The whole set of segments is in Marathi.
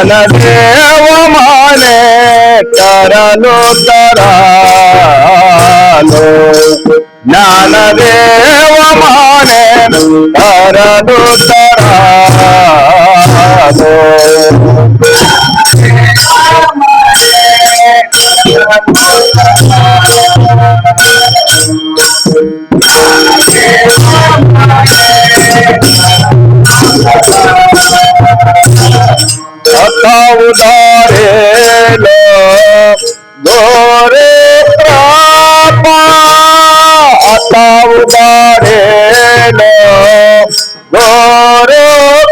ज्ञानदेव माने तरलो तरालो ज्ञानदेव माने तरलो तरालो आता उदारेलो गोरे प्रापा आता उदारेलो गोरे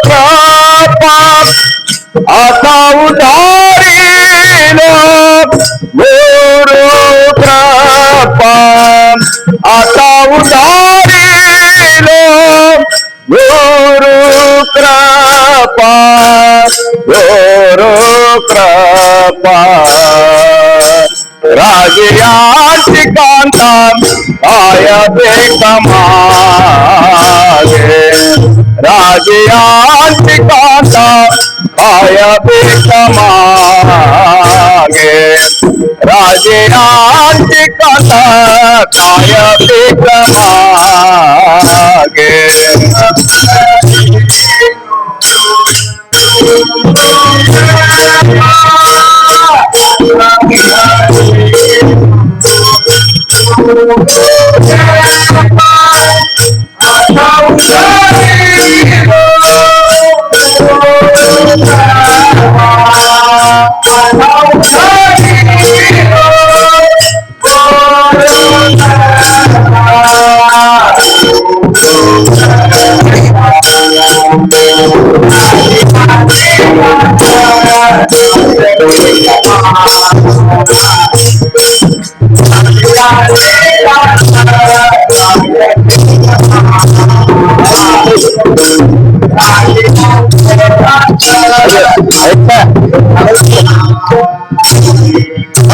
प्रापा आता उदारेलो गुरु कृपा आता उदारेलो गुरु कृपा गुरु कृपा राजयाची कांता आय बेकमागे राजयाची कांता आय बेकमागे राजयाची कांता आय बेकमागे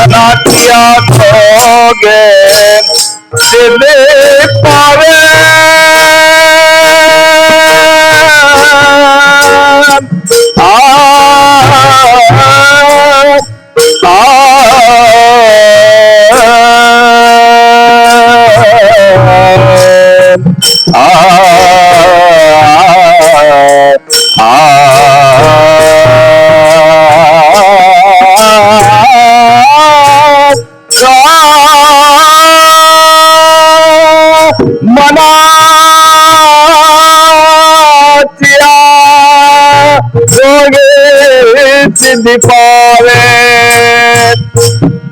अनाथिया खोगे दिले पावे सिद्धि पावे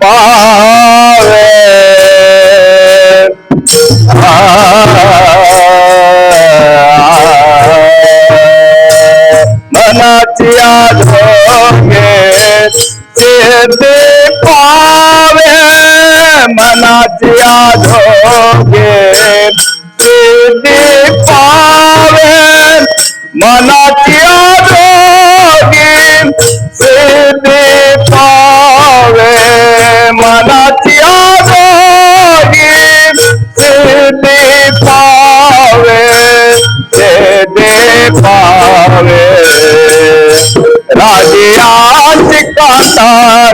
पावे मनाचिया धोगे सिद्धि पावे मनाचिया धोगे सिद्धि पावे मनाचिया धोगे सिद्धि पावे मनाचिया धोगे सिद्धि पावे सिद्धि पावे राजियाच कांता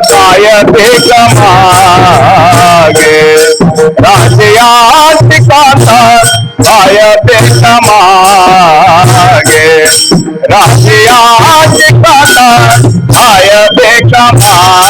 काय बेकमागे राजियाच कांता काय बेकमागे राजियाच कांता काय बेकमागे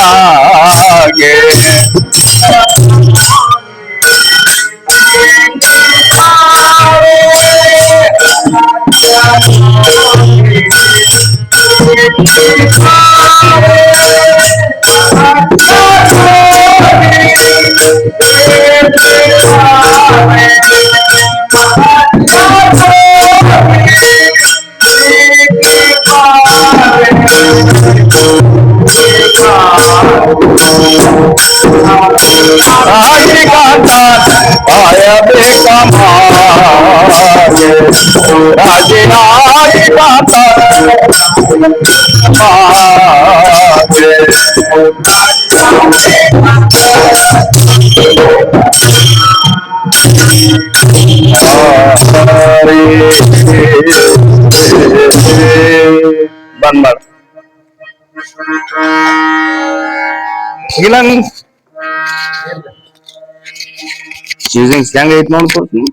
ಗಿಲಂಗ್ ಚೀಸಿಂಗ್ ಹೆಂಗ್ ಐತ್ ನೋಡ್ಕೊಡ್ತೀನಿ.